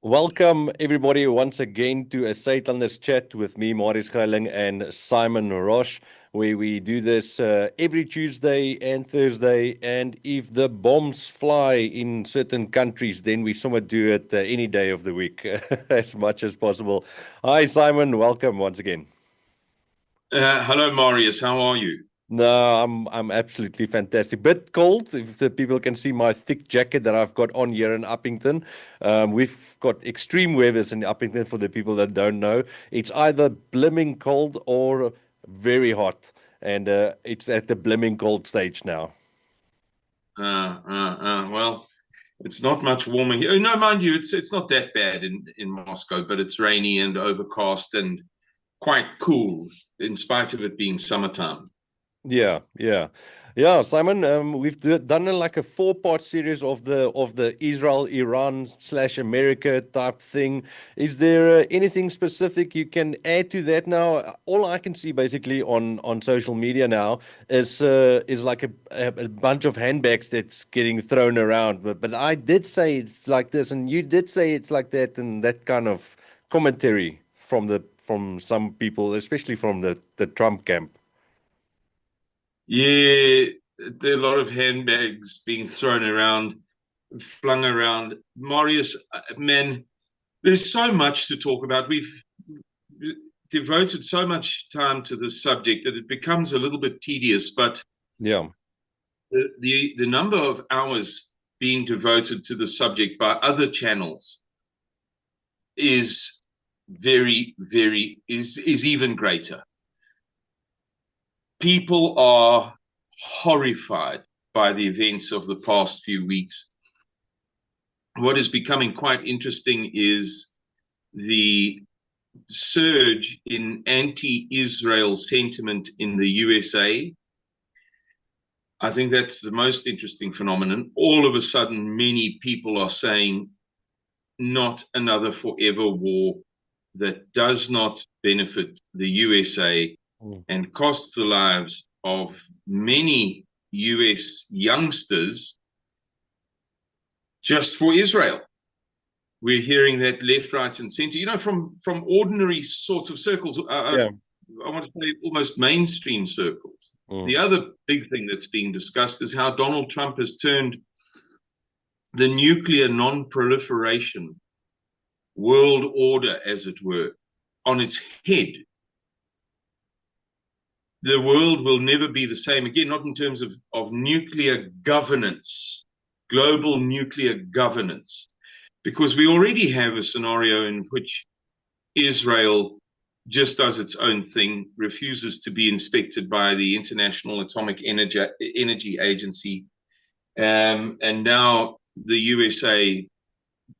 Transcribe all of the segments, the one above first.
Welcome, everybody, once again to a Suidlanders chat with me, Marius Greyling, and Simon Roche, where we do this every Tuesday and Thursday. And if the bombs fly in certain countries, then we somewhat do it any day of the week as much as possible. Hi, Simon. Welcome once again. Hello, Marius. How are you? No, I'm absolutely fantastic. Bit cold, if the people can see my thick jacket that I've got on here in Uppington. We've got extreme weathers in Uppington for the people that don't know. It's either blimming cold or very hot, and it's at the blimming cold stage now. Well, it's not much warmer here. No, mind you, it's not that bad in Moscow, but it's rainy and overcast and quite cool in spite of it being summertime. Yeah. Simon, we've done like a four-part series of the Israel, Iran slash America type thing. Is there anything specific you can add to that now? All I can see basically on social media now is like a bunch of handbags that's getting thrown around. But I did say it's like this, and you did say it's like that, and that kind of commentary from some people, especially from the Trump camp. Yeah, there are a lot of handbags being thrown around, flung around. Marius, man, there's so much to talk about. We've devoted so much time to this subject that it becomes a little bit tedious, but Yeah. the number of hours being devoted to the subject by other channels is is even greater. People are horrified by the events of the past few weeks. What is becoming quite interesting is the surge in anti-Israel sentiment in the USA. I think that's the most interesting phenomenon. All of a sudden, many people are saying not another forever war that does not benefit the USA Mm. and costs the lives of many US youngsters just for Israel. We're hearing that left, right, and center, from ordinary sorts of circles. Yeah. I want to say almost mainstream circles. The Mm. other big thing that's being discussed is how Donald Trump has turned the nuclear non-proliferation world order, as it were, on its head. The world will never be the same again, not in terms of nuclear governance, global nuclear governance, because we already have a scenario in which Israel just does its own thing, refuses to be inspected by the International Atomic Energy Agency, and now the USA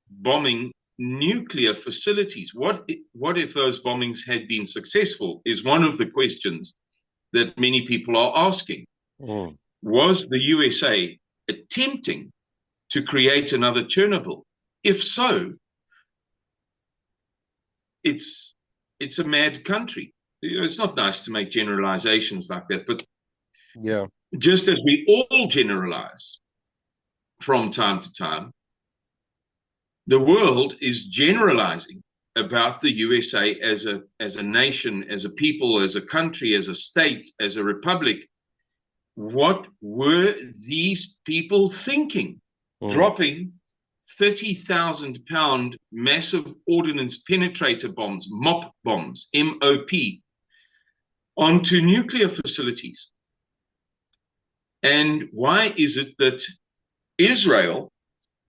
bombing nuclear facilities. What if those bombings had been successful is one of the questions that many people are asking. Mm. Was the USA attempting to create another Chernobyl? If so, it's a mad country. It's not nice to make generalizations like that, but Yeah. just as we all generalize from time to time, the world is generalizing about the USA as a nation, as a people, as a country, as a state, as a republic. What were these people thinking? Mm. Dropping 30,000 pound massive ordnance penetrator bombs, MOP bombs, MOP, onto nuclear facilities. And why is it that Israel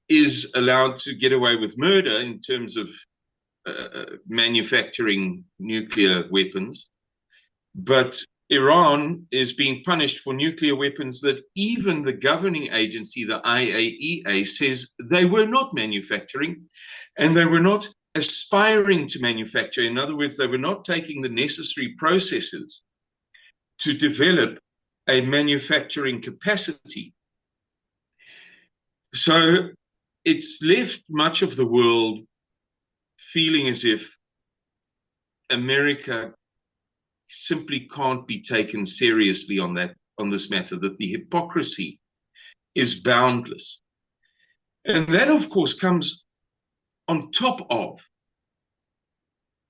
is allowed to get away with murder in terms of manufacturing nuclear weapons, but Iran is being punished for nuclear weapons that even the governing agency, the IAEA, says they were not manufacturing and they were not aspiring to manufacture. In other words, they were not taking the necessary processes to develop a manufacturing capacity. So it's left much of the world feeling as if America simply can't be taken seriously on this matter, that the hypocrisy is boundless. And that, of course, comes on top of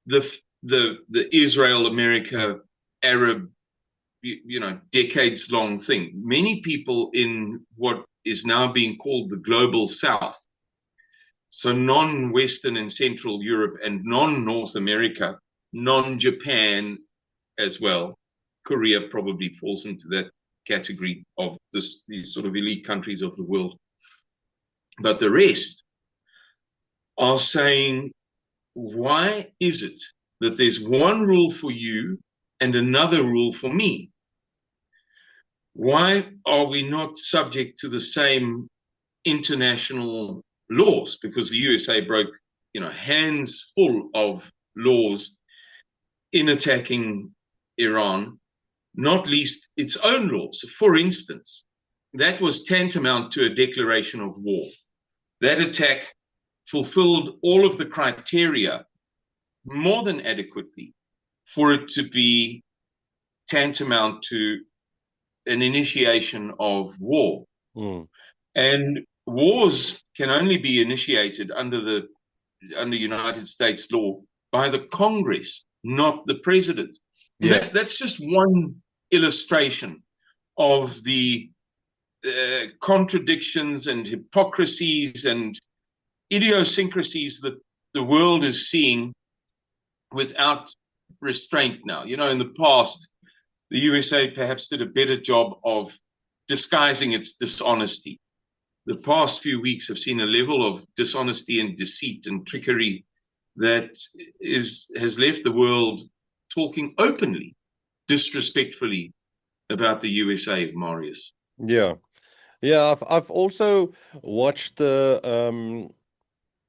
the Israel-America Arab, decades-long thing. Many people in what is now being called the global South, so non-Western and Central Europe and non-North America, non-Japan as well. Korea probably falls into that category of these sort of elite countries of the world. But the rest are saying, why is it that there's one rule for you and another rule for me? Why are we not subject to the same international laws? Because the USA broke, hands full of laws in attacking Iran, not least its own laws. For instance, that was tantamount to a declaration of war. That attack fulfilled all of the criteria more than adequately for it to be tantamount to an initiation of war. And wars can only be initiated under United States law by the Congress, not the president. Yeah. That's just one illustration of the contradictions and hypocrisies and idiosyncrasies that the world is seeing without restraint now. In the past, the USA perhaps did a better job of disguising its dishonesty. The past few weeks have seen a level of dishonesty and deceit and trickery that has left the world talking openly, disrespectfully about the USA, Marius. Yeah. I've also watched an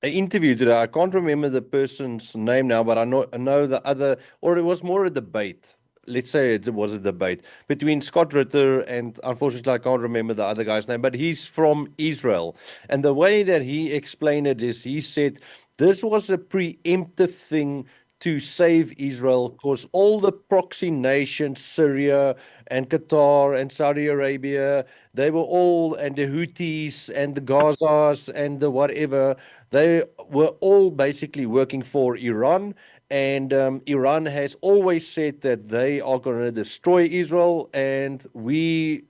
interview today. I can't remember the person's name now, but I know the other, or it was more a debate. Let's say it was a debate between Scott Ritter and, unfortunately, I can't remember the other guy's name, but he's from Israel. And the way that he explained it is, he said this was a preemptive thing to save Israel, because all the proxy nations, Syria and Qatar and Saudi Arabia, they were all, and the Houthis and the Gazas and the whatever, they were all basically working for Iran. And Iran has always said that they are going to destroy Israel, and we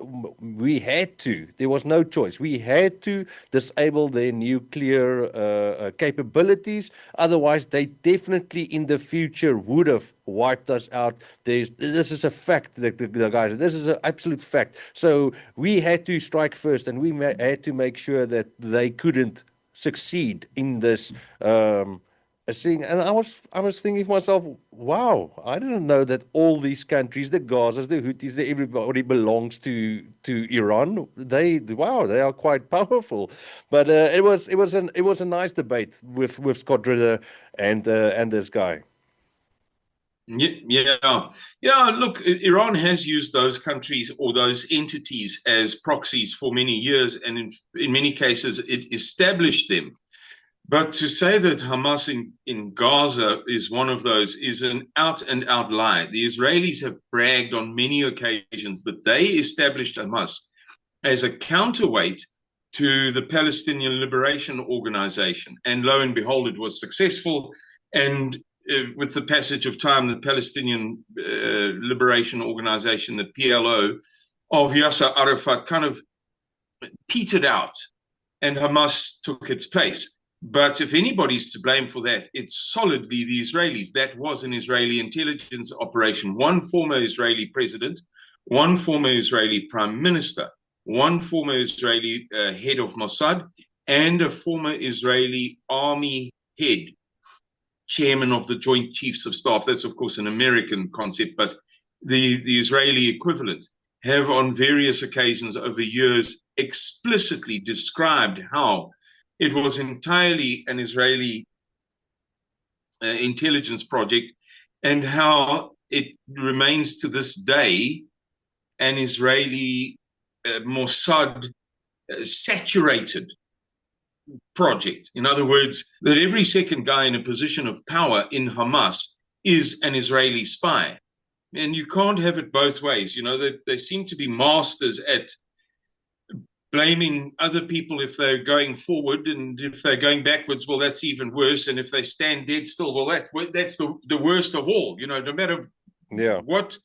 had to. There was no choice. We had to disable their nuclear capabilities. Otherwise, they definitely in the future would have wiped us out. This is a fact, the guys. This is an absolute fact. So we had to strike first, and we had to make sure that they couldn't succeed in this. And I was thinking to myself, wow, I didn't know that all these countries, the Gazas, the Houthis, everybody belongs to Iran. They are quite powerful. But it was a nice debate with Scott Ritter and this guy. Yeah. Look, Iran has used those countries or those entities as proxies for many years, and in many cases, it established them. But to say that Hamas in Gaza is one of those is an out-and-out lie. The Israelis have bragged on many occasions that they established Hamas as a counterweight to the Palestinian Liberation Organization. And lo and behold, it was successful. And with the passage of time, the Palestinian Liberation Organization, the PLO, of Yasser Arafat kind of petered out, and Hamas took its place. But if anybody's to blame for that, it's solidly the Israelis. That was an Israeli intelligence operation. One former Israeli president, one former Israeli prime minister, one former Israeli head of Mossad, and a former Israeli army head, chairman of the Joint Chiefs of Staff. That's, of course, an American concept, but the Israeli equivalent have on various occasions over years explicitly described how it was entirely an Israeli intelligence project, and how it remains to this day an Israeli Mossad saturated project. In other words, that every second guy in a position of power in Hamas is an Israeli spy. And you can't have it both ways. They seem to be masters at blaming other people if they're going forward, and if they're going backwards, well, that's even worse. And if they stand dead still, well, that's the worst of all. You know, no matter what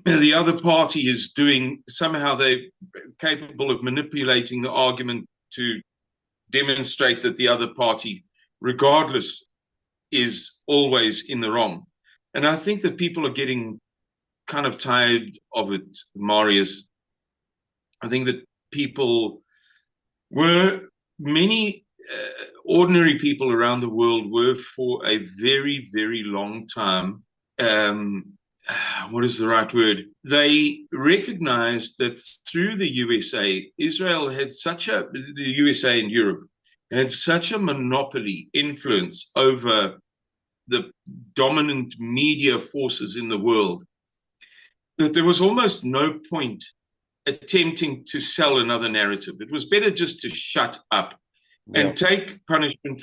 the other party is doing, somehow they're capable of manipulating the argument to demonstrate that the other party, regardless, is always in the wrong. And I think that people are getting kind of tired of it, Marius. I think that many ordinary people around the world were for a very, very long time, what is the right word? They recognized that through the USA, the USA and Europe had such a monopoly influence over the dominant media forces in the world that there was almost no point attempting to sell another narrative. It was better just to shut up and take punishment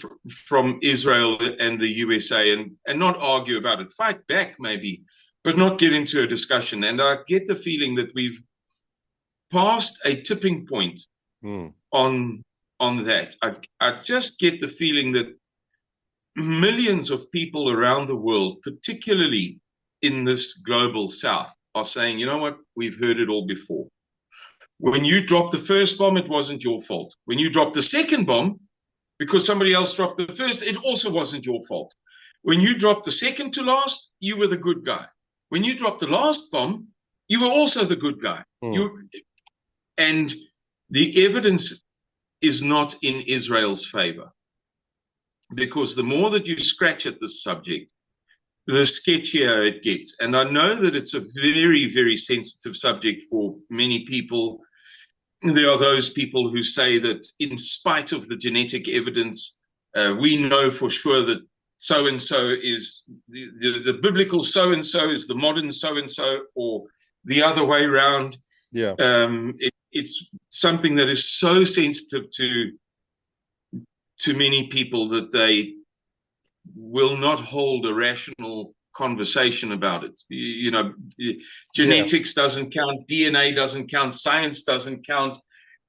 from Israel and the USA and not argue about it. Fight back, maybe, but not get into a discussion. And I get the feeling that we've passed a tipping point on that. I just get the feeling that millions of people around the world, particularly in this global south, are saying, you know what, we've heard it all before. When you dropped the first bomb, it wasn't your fault. When you dropped the second bomb, because somebody else dropped the first, it also wasn't your fault. When you dropped the second to last, you were the good guy. When you dropped the last bomb, you were also the good guy. And the evidence is not in Israel's favor, because the more that you scratch at this subject, the sketchier it gets. And I know that it's a very, very sensitive subject for many people. There are those people who say that in spite of the genetic evidence, we know for sure that so-and-so is the biblical so-and-so is the modern so-and-so, or the other way around. It's something that is so sensitive to many people that they will not hold a rational conversation about it. You know, genetics doesn't count, DNA doesn't count, science doesn't count.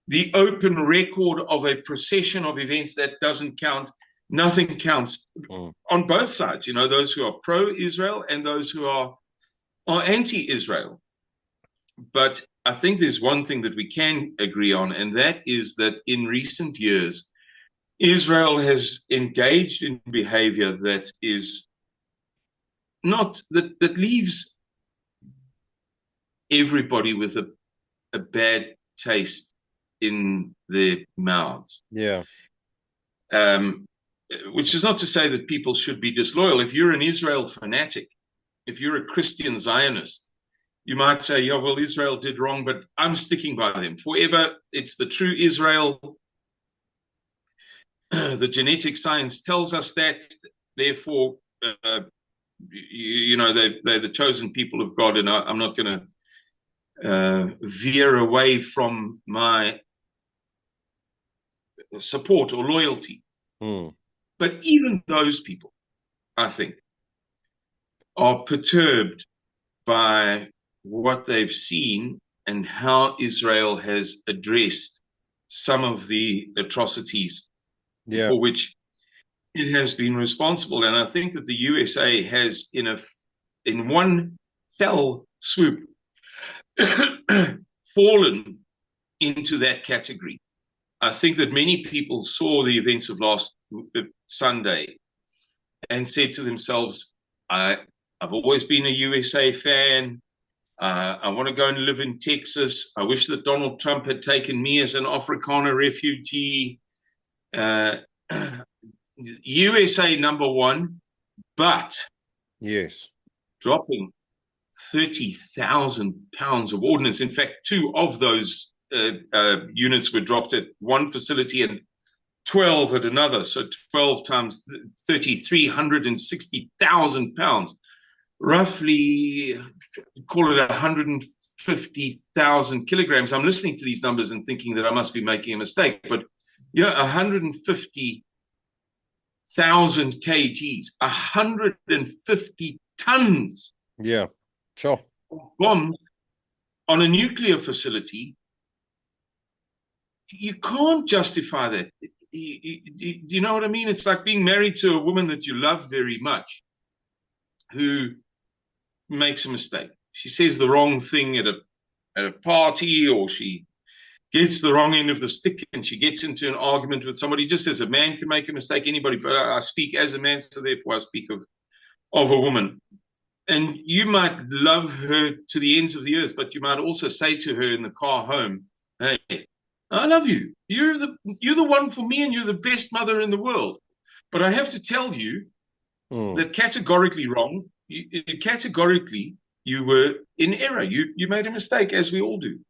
The open record of a procession of events, that doesn't count. Nothing counts on both sides. You know, those who are pro-Israel and those who are anti-Israel. But I think there's one thing that we can agree on, and that is that in recent years, Israel has engaged in behavior that is not, that leaves everybody with a bad taste in their mouths. Which is not to say that people should be disloyal. If you're an Israel fanatic, if you're a Christian Zionist, you might say, yeah, well, Israel did wrong, but I'm sticking by them forever. It's the true Israel. The genetic science tells us that. Therefore, you know, they're the chosen people of God, and I'm not going to veer away from my support or loyalty. But even those people, I think, are perturbed by what they've seen and how Israel has addressed some of the atrocities for which it has been responsible. And I think that the USA has, in one fell swoop, fallen into that category. I think that many people saw the events of last Sunday and said to themselves, I've always been a USA fan. I want to go and live in Texas. I wish that Donald Trump had taken me as an Afrikaner refugee. USA number one, but dropping 30,000 pounds of ordnance. In fact, 2 of those units were dropped at one facility and 12 at another. So 12 times 360,000 pounds, roughly, call it 150,000 kilograms. I'm listening to these numbers and thinking that I must be making a mistake, but yeah, 150,000 kgs, 150 tons. Bombed on a nuclear facility you can't justify that. Do you know what I mean? It's like being married to a woman that you love very much, who makes a mistake. She says the wrong thing at a party, or she gets the wrong end of the stick and she gets into an argument with somebody. Just as a man can make a mistake, anybody, but I speak as a man, so therefore I speak of a woman. And you might love her to the ends of the earth, but you might also say to her in the car home, hey, I love you. You're the one for me, and you're the best mother in the world. But I have to tell you that categorically wrong. Categorically, you were in error. You made a mistake, as we all do.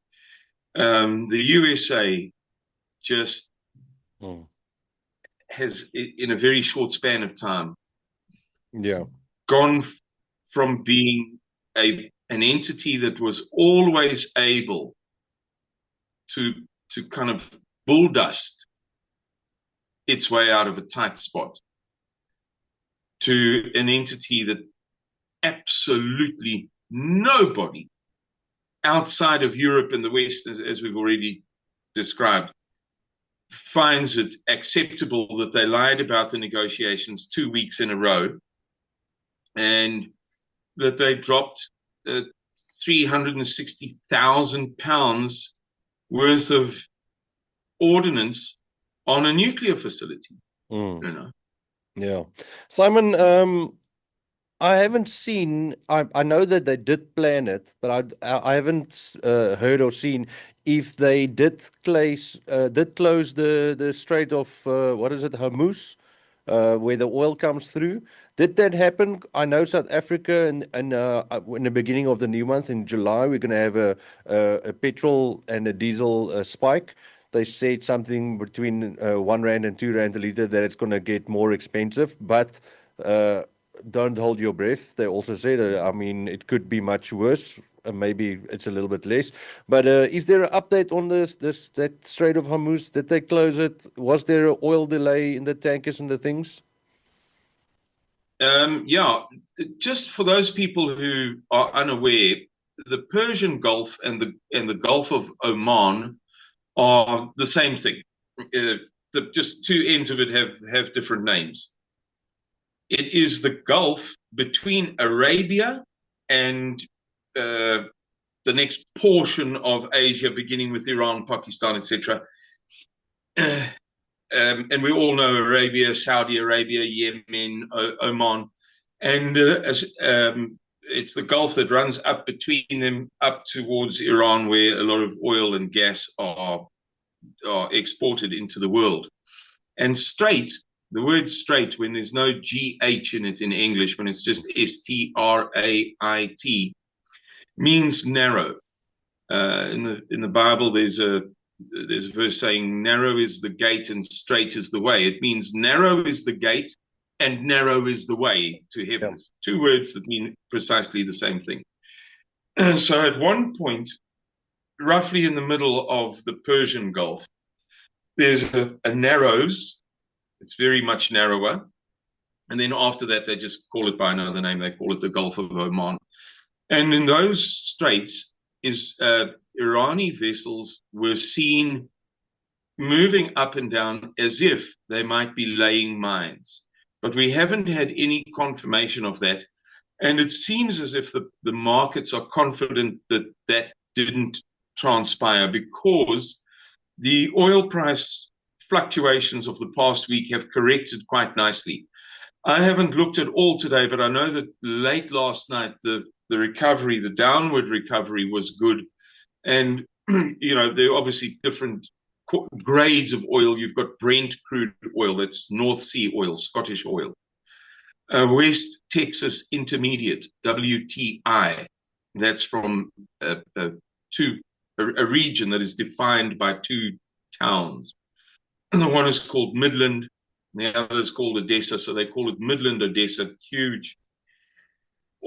The USA just has, in a very short span of time, gone from being an entity that was always able to kind of bull dust its way out of a tight spot, to an entity that absolutely nobody outside of Europe and the West, as we've already described, finds it acceptable that they lied about the negotiations 2 weeks in a row, and that they dropped £360,000 worth of ordnance on a nuclear facility. You know? Yeah. Simon, I haven't seen, I know that they did plan it, but I haven't heard or seen if they did close the Strait of, what is it, Hormuz, where the oil comes through. Did that happen? I know South Africa, and in the beginning of the new month, in July, we're going to have a petrol and a diesel spike. They said something between 1 rand and 2 rand a liter, that it's going to get more expensive, but don't hold your breath. They also said, I mean, it could be much worse. Maybe it's a little bit less. But is there an update on that Strait of Hormuz? Did they close it? Was there an oil delay in the tankers and the things? Yeah, just for those people who are unaware, the Persian Gulf and the Gulf of Oman are the same thing. Just two ends of it have different names. It is the Gulf between Arabia and the next portion of Asia, beginning with Iran, Pakistan, etc. And we all know Arabia, Saudi Arabia, Yemen, Oman. And it's the Gulf that runs up between them, up towards Iran, where a lot of oil and gas are exported into the world. And strait, the word strait, when there's no GH in it in English, when it's just STRAIT, means narrow. In the Bible, there's a verse saying, narrow is the gate and straight is the way. It means narrow is the gate and narrow is the way to heaven. Yeah. Two words that mean precisely the same thing. So at one point, roughly in the middle of the Persian Gulf, there's a narrows. It's very much narrower. And then after that, they just call it by another name. They call it the Gulf of Oman. And in those straits, Irani vessels were seen moving up and down as if they might be laying mines. But we haven't had any confirmation of that. And it seems as if the markets are confident that that didn't transpire, because the oil price fluctuations of the past week have corrected quite nicely. I haven't looked at all today, but I know that late last night, the recovery, the downward recovery was good. And, you know, there are obviously different grades of oil. You've got Brent crude oil, that's North Sea oil, Scottish oil. West Texas Intermediate, WTI, that's from a region that is defined by two towns. And the one is called Midland, and the other is called Odessa, so they call it Midland Odessa, huge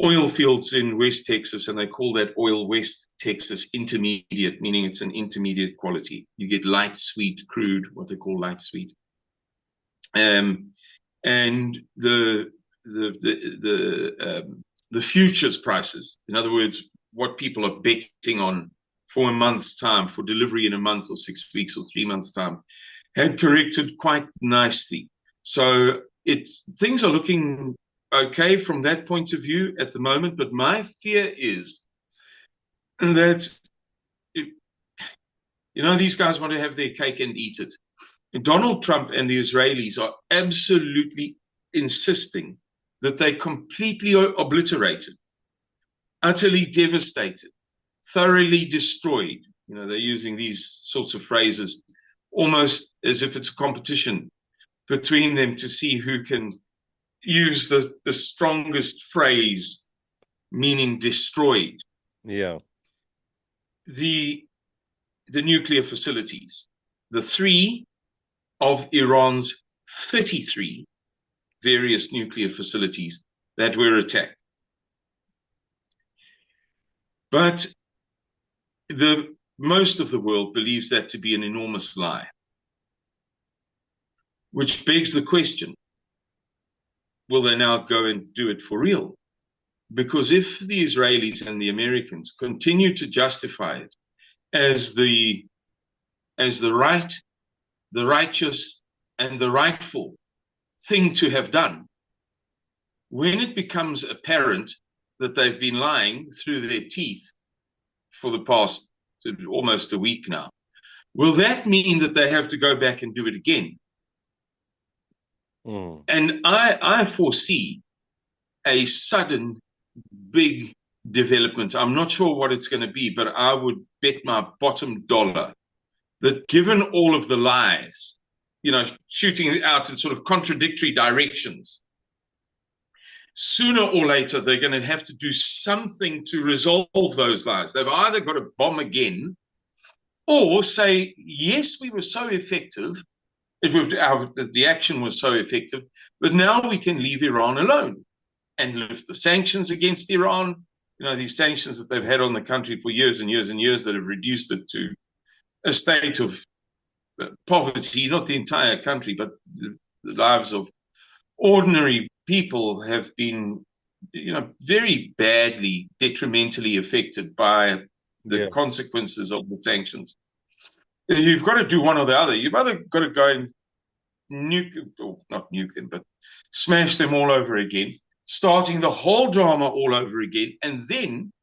oil fields in West Texas, and they call that oil West Texas Intermediate, meaning it's an intermediate quality. You get light sweet crude, what they call light sweet. And the futures prices, in other words, what people are betting on for a month's time, for delivery in a month or 6 weeks or 3 months' time, had corrected quite nicely. So things are looking okay from that point of view at the moment. But my fear is that, these guys want to have their cake and eat it. And Donald Trump and the Israelis are absolutely insisting that they completely obliterated, utterly devastated, thoroughly destroyed. They're using these sorts of phrases almost as if it's a competition between them to see who can use the strongest phrase, meaning destroyed. Yeah. The nuclear facilities, the 3 of Iran's 33 various nuclear facilities that were attacked. But most of the world believes that to be an enormous lie, which begs the question, will they now go and do it for real? Because if the Israelis and the Americans continue to justify it as the right, the righteous, and the rightful thing to have done, when it becomes apparent that they've been lying through their teeth for the past almost a week now, will that mean that they have to go back and do it again? And I foresee a sudden big development. I'm not sure what it's going to be, but I would bet my bottom dollar that, given all of the lies, shooting out in sort of contradictory directions, sooner or later they're going to have to do something to resolve those lies. They've either got to bomb again or say, yes, we were so effective, the action was so effective that now we can leave Iran alone and lift the sanctions against Iran. These sanctions that they've had on the country for years and years and years that have reduced it to a state of poverty, not the entire country, but the lives of ordinary people have been, very badly, detrimentally affected by the consequences of the sanctions. You've got to do one or the other. You've either got to go and not nuke them, but smash them all over again, starting the whole drama all over again. And then,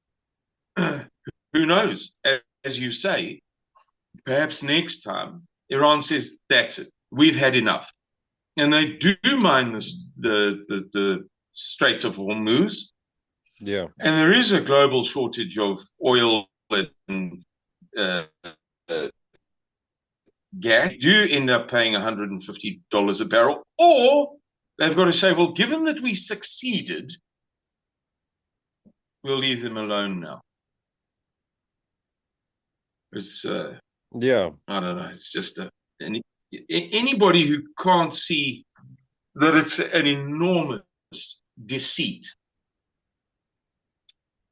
who knows, as you say, perhaps next time Iran says, that's it, we've had enough. And they do mine the Straits of Hormuz. Yeah. And there is a global shortage of oil and gas. You do end up paying $150 a barrel. Or they've got to say, well, given that we succeeded, we'll leave them alone now. It's I don't know. It's just anybody who can't see that it's an enormous deceit.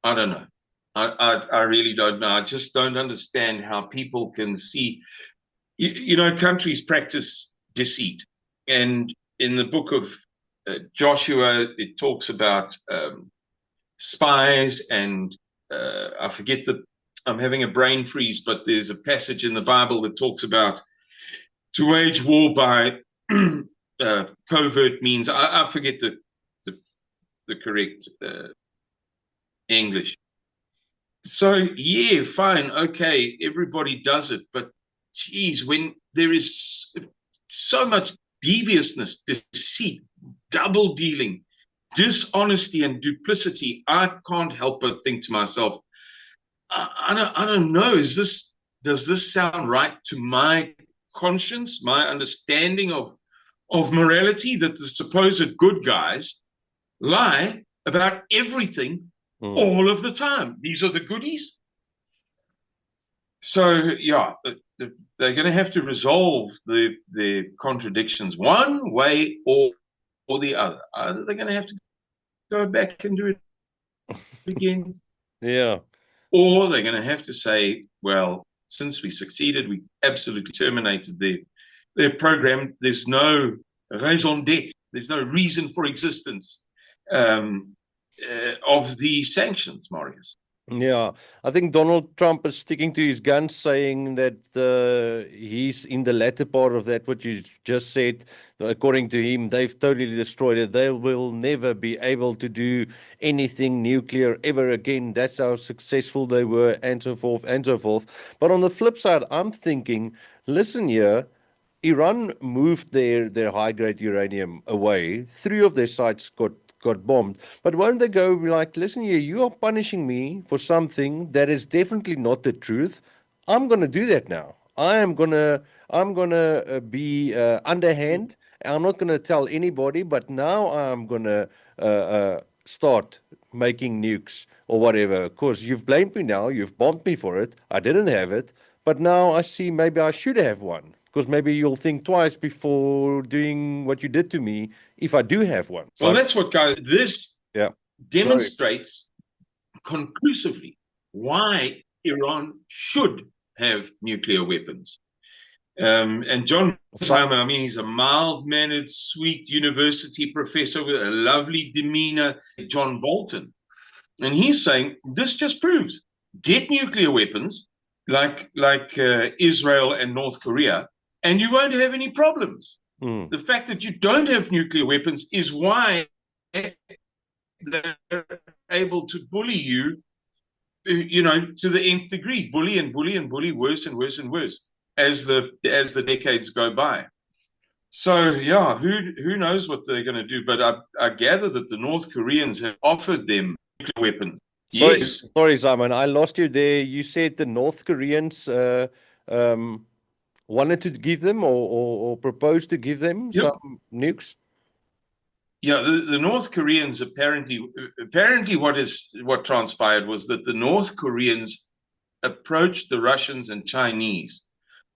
I don't know. I really don't know. I just don't understand how people can see. Countries practice deceit, and in the book of Joshua, it talks about spies, and I forget I'm having a brain freeze, but there's a passage in the Bible that talks about to wage war by covert means. I forget the correct English. So, yeah, fine, okay, everybody does it, but geez, when there is so much deviousness, deceit, double dealing, dishonesty, and duplicity, I can't help but think to myself, I don't know, does this sound right to my conscience, my understanding of morality, that the supposed good guys lie about everything all of the time? These are the goodies. So, yeah, they're going to have to resolve the contradictions one way or the other. Either they're going to have to go back and do it again. Yeah. Or they're going to have to say, well, since we succeeded, we absolutely terminated their program. There's no raison d'etre. There's no reason for existence of the sanctions, Marius. Yeah, I think Donald Trump is sticking to his guns, saying that he's in the latter part of that, what you just said. According to him, they've totally destroyed it. They will never be able to do anything nuclear ever again. That's how successful they were, and so forth, and so forth. But on the flip side, I'm thinking, listen here, Iran moved their high-grade uranium away. Three of their sites got bombed. But won't they go be like, listen here, you are punishing me for something that is definitely not the truth. I'm gonna do that now. I'm gonna be underhand. I'm not gonna tell anybody, but now I'm gonna start making nukes or whatever. Of course, you've blamed me now. You've bombed me for it. I didn't have it. But now I see maybe I should have one because maybe you'll think twice before doing what you did to me if I do have one. So Well, that's what, guys, this yeah, sorry. demonstrates conclusively why Iran should have nuclear weapons. And John Simon, I mean, he's a mild-mannered, sweet university professor with a lovely demeanor, John Bolton. And he's saying this just proves get nuclear weapons like Israel and North Korea, and you won't have any problems. The fact that you don't have nuclear weapons is why they're able to bully you, to the nth degree, bully and bully and bully, worse and worse and worse as the decades go by. So yeah, who knows what they're going to do? But I gather that the North Koreans have offered them nuclear weapons. Sorry, Yes. sorry, Simon. I lost you there. You said the North Koreans wanted to give them or proposed to give them Yep. some nukes. Yeah, the North Koreans apparently what transpired was that the North Koreans approached the Russians and Chinese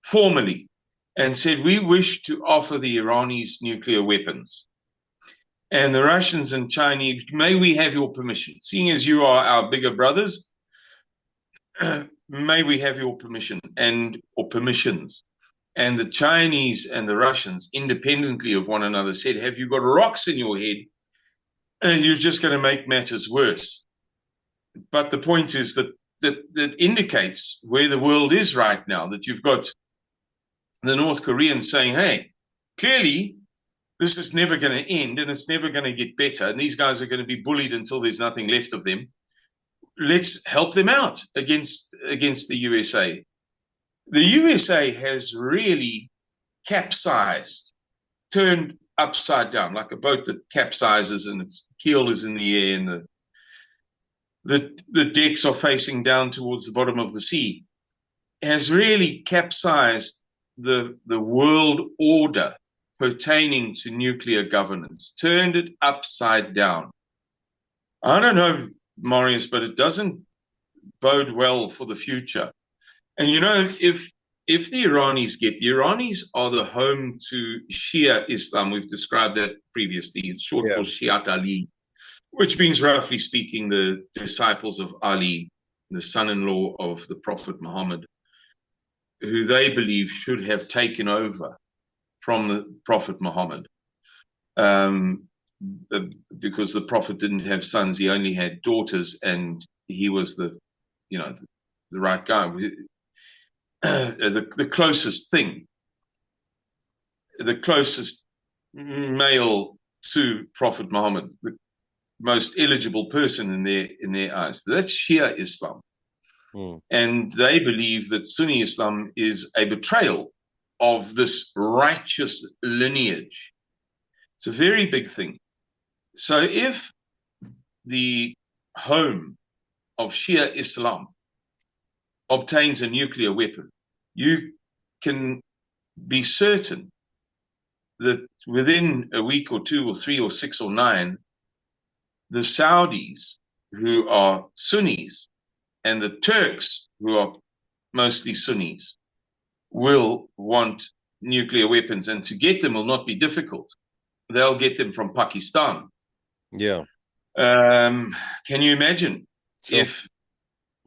formally and said, we wish to offer the Iranis nuclear weapons. And the Russians and Chinese, may we have your permission? Seeing as you are our bigger brothers, may we have your permission or permissions? And the Chinese and the Russians, independently of one another, said, have you got rocks in your head? And you're just going to make matters worse. But the point is that indicates where the world is right now, that you've got the North Koreans saying, hey, clearly this is never going to end and it's never going to get better. And these guys are going to be bullied until there's nothing left of them. Let's help them out against the USA. The USA has really capsized, turned upside down, like a boat that capsizes and its keel is in the air and the decks are facing down towards the bottom of the sea, has really capsized the world order pertaining to nuclear governance, turned it upside down. I don't know, Marius, but it doesn't bode well for the future. And if the Iranis are the home to Shia Islam. We've described that previously. It's short for Shiat Ali, which means, roughly speaking, the disciples of Ali, the son-in-law of the Prophet Muhammad, who they believe should have taken over from the Prophet Muhammad. Because the Prophet didn't have sons, he only had daughters, and he was the right guy. The closest thing, the closest male to Prophet Muhammad, the most eligible person in their eyes. That's Shia Islam. And they believe that Sunni Islam is a betrayal of this righteous lineage. It's a very big thing. So if the home of Shia Islam obtains a nuclear weapon, you can be certain that within a week or two or three or 6 or 9, the Saudis, who are Sunnis, and the Turks, who are mostly Sunnis, will want nuclear weapons, and to get them will not be difficult. They'll get them from Pakistan. Yeah. Can you imagine if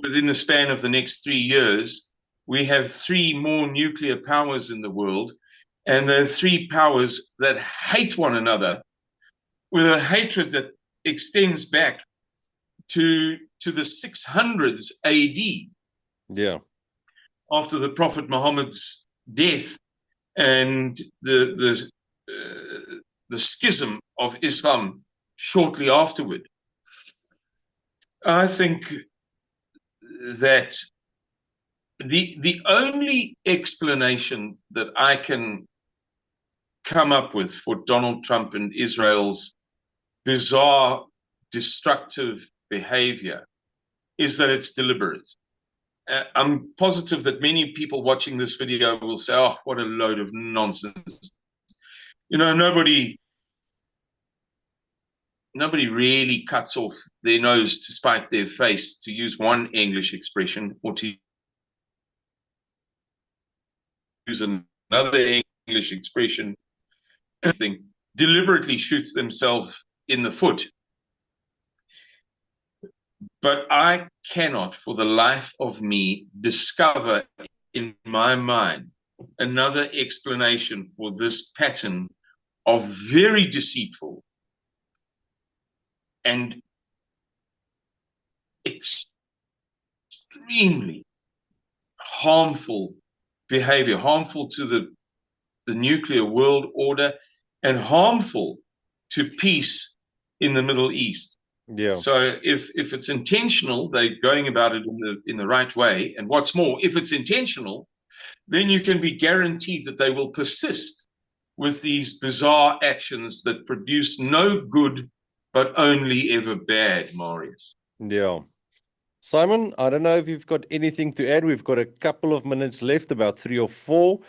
within the span of the next 3 years, we have 3 more nuclear powers in the world, and the 3 powers that hate one another with a hatred that extends back to to the 600s AD, Yeah. after the Prophet Muhammad's death and the schism of Islam shortly afterward. I think that the only explanation that I can come up with for Donald Trump and Israel's bizarre, destructive behavior is that it's deliberate. I'm positive that many people watching this video will say, oh, what a load of nonsense. You know, nobody really cuts off their nose to spite their face, to use one English expression, or to use another English expression, anything, deliberately shoots themselves in the foot. But I cannot, for the life of me, discover in my mind another explanation for this pattern of very deceitful and extremely harmful behavior, harmful to the nuclear world order and harmful to peace in the Middle East. Yeah. So if it's intentional, they're going about it in the right way. And what's more, if it's intentional, then you can be guaranteed that they will persist with these bizarre actions that produce no good, but only ever bad, Marius. Yeah. Simon, I don't know if you've got anything to add. We've got a couple of minutes left, about 3 or 4,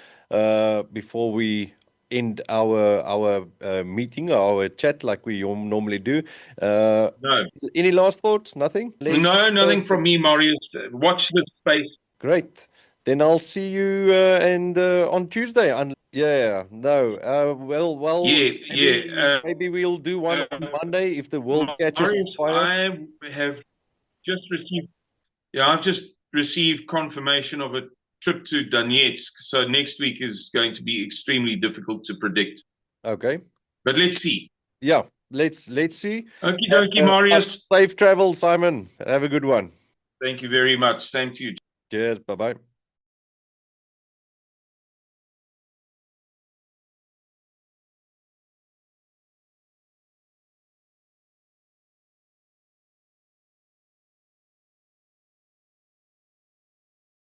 before we end our meeting, our chat, like we normally do. No. Any last thoughts? Nothing? No, nothing from me, Marius. Watch this space. Great. Then I'll see you on Tuesday. Yeah, no. Well. Maybe we'll do one on Monday if the world catches Marius, fire. I have just received. Yeah, I've just received confirmation of a trip to Donetsk. So next week is going to be extremely difficult to predict. Okay. But let's see. Yeah, let's see. Okie dokie, Marius. Safe travel, Simon. Have a good one. Thank you very much. Same to you. Cheers. Bye-bye.